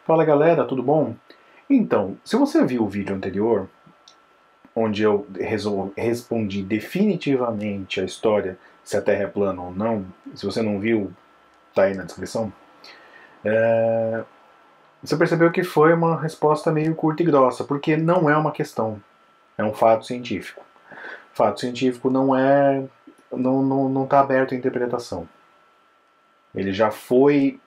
Fala galera, tudo bom? Então, se você viu o vídeo anterior, onde eu respondi definitivamente a história se a Terra é plana ou não, se você não viu, tá aí na descrição, você percebeu que foi uma resposta meio curta e grossa, porque não é uma questão, é um fato científico. Fato científico não está aberto à interpretação. Ele já foi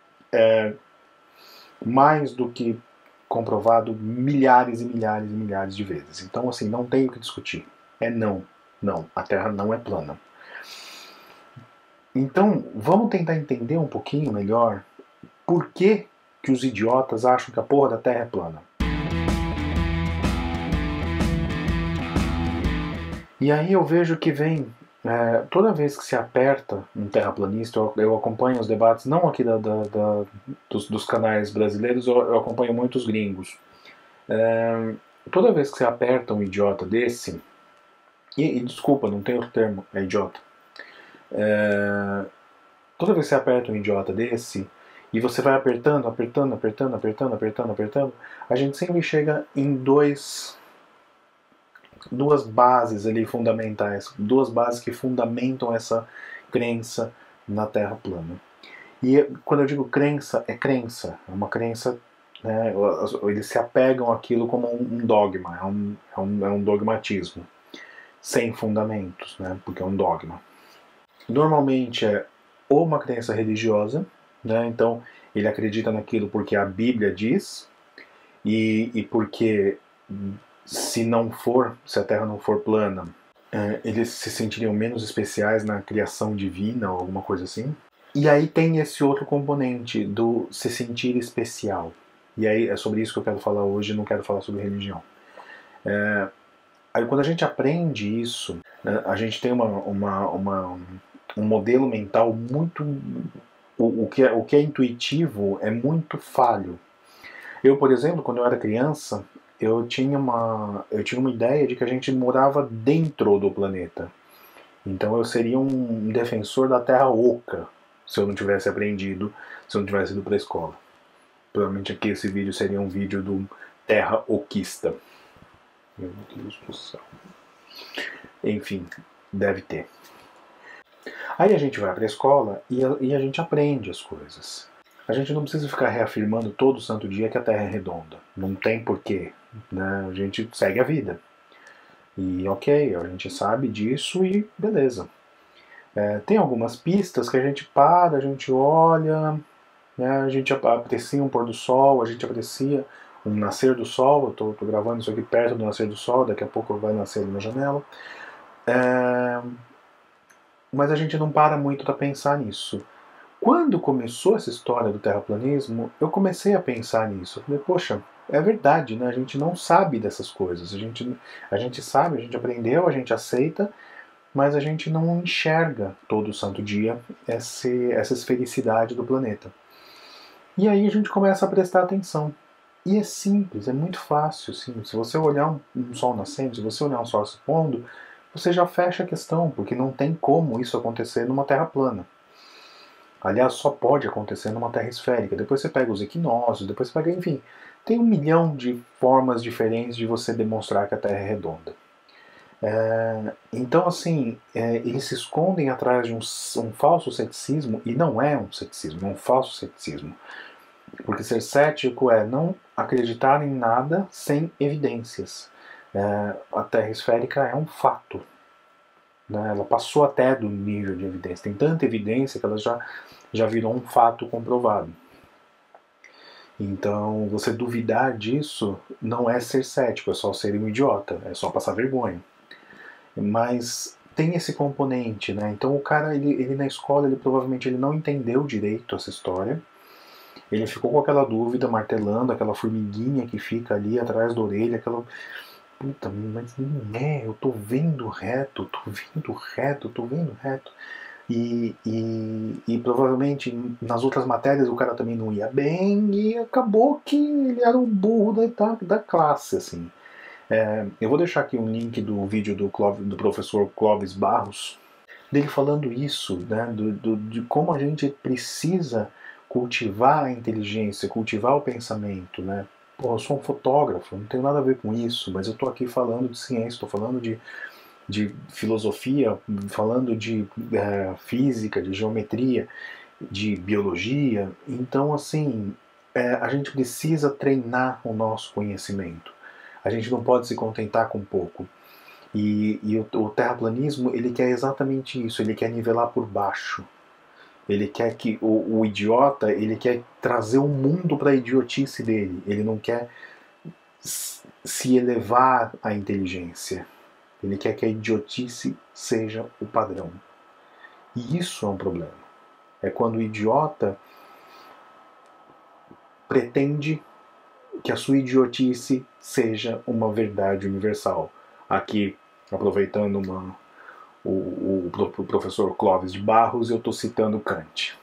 mais do que comprovado milhares e milhares e milhares de vezes. Então, assim, não tem o que discutir. É não. Não, a Terra não é plana. Então, vamos tentar entender um pouquinho melhor por que os idiotas acham que a porra da Terra é plana. E aí eu vejo que vem, toda vez que se aperta um terraplanista, eu acompanho os debates, não aqui dos canais brasileiros, eu acompanho muitos gringos. Toda vez que se aperta um idiota desse, e desculpa, não tem outro termo, é idiota. Toda vez que você aperta um idiota desse, e você vai apertando, apertando, apertando, apertando, apertando, apertando, a gente sempre chega em duas bases ali fundamentais, duas bases que fundamentam essa crença na Terra plana. E quando eu digo crença, é uma crença, né, eles se apegam àquilo como um dogma, é um dogmatismo, sem fundamentos, né, porque é um dogma. Normalmente é ou uma crença religiosa, né, então ele acredita naquilo porque a Bíblia diz, e porque se a Terra não for plana, eles se sentiriam menos especiais na criação divina ou alguma coisa assim. E aí tem esse outro componente do se sentir especial. E aí é sobre isso que eu quero falar hoje, não quero falar sobre religião. Aí quando a gente aprende isso, né, a gente tem um modelo mental muito. O que é intuitivo é muito falho. Eu, por exemplo, quando eu era criança, eu tinha uma ideia de que a gente morava dentro do planeta. Então eu seria um defensor da Terra Oca, se eu não tivesse aprendido, se eu não tivesse ido para a escola. Provavelmente aqui esse vídeo seria um vídeo do Terra Oquista. Meu Deus do céu. Enfim, deve ter. Aí a gente vai para a escola e a gente aprende as coisas. A gente não precisa ficar reafirmando todo santo dia que a Terra é redonda. Não tem porquê. Né? A gente segue a vida. E ok, a gente sabe disso e beleza. Tem algumas pistas que a gente para, a gente olha, né? A gente aprecia um pôr do sol, a gente aprecia um nascer do sol. Eu tô gravando isso aqui perto do nascer do sol, daqui a pouco vai nascer ali na janela. Mas a gente não para muito para pensar nisso. Quando começou essa história do terraplanismo, eu comecei a pensar nisso. Eu falei, poxa, é verdade, né? A gente não sabe dessas coisas. A gente sabe, a gente aprendeu, a gente aceita, mas a gente não enxerga todo santo dia essa esfericidade do planeta. E aí a gente começa a prestar atenção. E é simples, é muito fácil. Assim. Se você olhar um sol nascendo, se você olhar um sol se pondo, você já fecha a questão, porque não tem como isso acontecer numa Terra plana. Aliás, só pode acontecer numa Terra esférica. Depois você pega os equinócios, depois você pega, enfim, tem 1 milhão de formas diferentes de você demonstrar que a Terra é redonda. Então, assim, eles se escondem atrás de um falso ceticismo, e não é um ceticismo, é um falso ceticismo. Porque ser cético é não acreditar em nada sem evidências. A Terra esférica é um fato. Né? Ela passou até do nível de evidência. Tem tanta evidência que ela já virou um fato comprovado. Então, você duvidar disso não é ser cético, é só ser um idiota, é só passar vergonha. Mas tem esse componente, né? Então o cara, ele na escola, ele provavelmente ele não entendeu direito essa história. Ele ficou com aquela dúvida, martelando, aquela formiguinha que fica ali atrás da orelha, aquela... Puta, mas não é, eu tô vendo reto, tô vendo reto, tô vendo reto. E provavelmente nas outras matérias o cara também não ia bem e acabou que ele era o burro da classe, assim. Eu vou deixar aqui um link do vídeo do professor Clóvis Barros, dele falando isso, né, de como a gente precisa cultivar a inteligência, cultivar o pensamento, né? Pô, eu sou um fotógrafo, não tenho nada a ver com isso, mas eu estou aqui falando de ciência, estou falando de filosofia, falando de física, de geometria, de biologia. Então, assim, a gente precisa treinar o nosso conhecimento. A gente não pode se contentar com pouco. E o terraplanismo, ele quer exatamente isso, ele quer nivelar por baixo. Ele quer que o idiota, ele quer trazer o mundo para a idiotice dele. Ele não quer se elevar à inteligência. Ele quer que a idiotice seja o padrão. E isso é um problema. É quando o idiota pretende que a sua idiotice seja uma verdade universal. Aqui, aproveitando o professor Clóvis de Barros, eu estou citando Kant.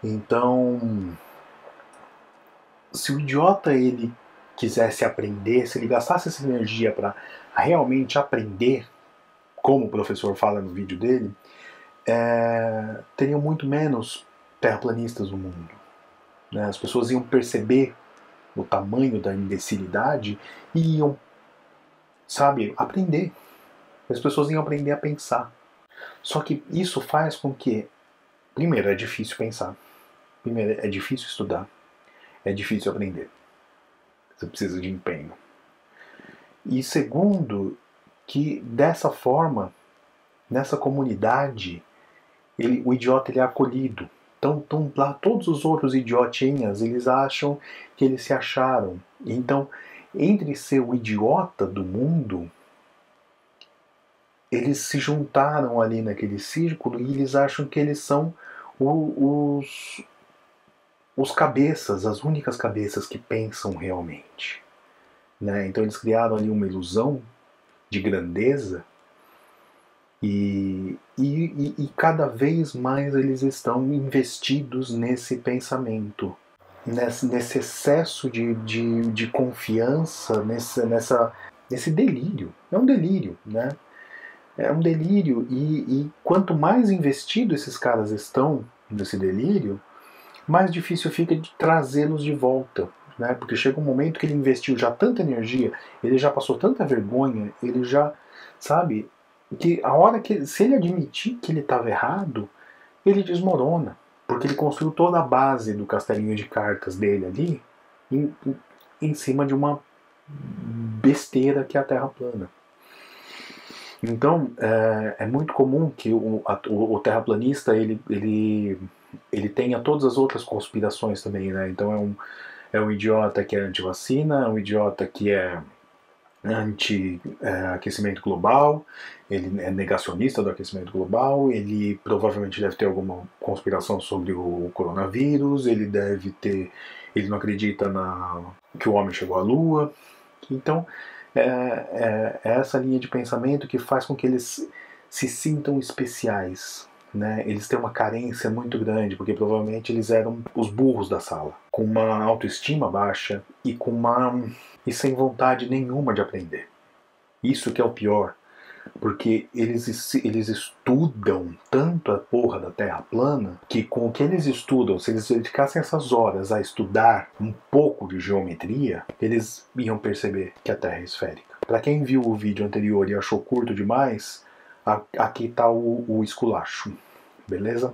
Então, se o idiota ele quisesse aprender, se ele gastasse essa energia para realmente aprender, como o professor fala no vídeo dele, teriam muito menos terraplanistas no mundo. Né? As pessoas iam perceber o tamanho da imbecilidade e iam, sabe, aprender. As pessoas iam aprender a pensar. Só que isso faz com que, primeiro, é difícil pensar. Primeiro, é difícil estudar. É difícil aprender. Você precisa de empenho. E segundo, que dessa forma, nessa comunidade, o idiota ele é acolhido. Então, lá todos os outros idiotinhas, eles acham que eles se acharam. Então, entre ser o idiota do mundo, eles se juntaram ali naquele círculo e eles acham que eles são os cabeças, as únicas cabeças que pensam realmente. Né? Então eles criaram ali uma ilusão de grandeza e cada vez mais eles estão investidos nesse pensamento, nesse excesso de confiança, nesse delírio. É um delírio, né? É um delírio e quanto mais investido esses caras estão nesse delírio, mais difícil fica de trazê-los de volta. Né? Porque chega um momento que ele investiu já tanta energia, ele já passou tanta vergonha, ele já, sabe, que a hora que, se ele admitir que ele estava errado, ele desmorona. Porque ele construiu toda a base do castelinho de cartas dele ali em cima de uma besteira que é a Terra plana. Então, é muito comum que o terraplanista ele tenha todas as outras conspirações também, né? Então é um idiota que é anti-vacina, é um idiota que é anti-aquecimento global, ele é negacionista do aquecimento global, ele provavelmente deve ter alguma conspiração sobre o coronavírus, ele não acredita que o homem chegou à Lua. Então, é essa linha de pensamento que faz com que eles se sintam especiais. Né? Eles têm uma carência muito grande, porque provavelmente eles eram os burros da sala, com uma autoestima baixa e sem vontade nenhuma de aprender. Isso que é o pior, porque eles estudam tanto a porra da Terra plana, que com o que eles estudam, se eles dedicassem essas horas a estudar um pouco de geometria, eles iam perceber que a Terra é esférica. Para quem viu o vídeo anterior e achou curto demais, aqui está o esculacho, beleza?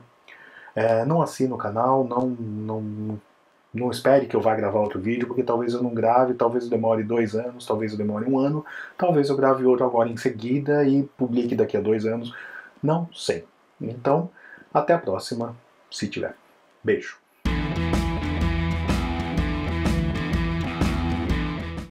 Não assine o canal, não espere que eu vá gravar outro vídeo, porque talvez eu não grave, talvez eu demore 2 anos, talvez eu demore 1 ano, talvez eu grave outro agora em seguida e publique daqui a 2 anos, não sei. Então, até a próxima, se tiver. Beijo.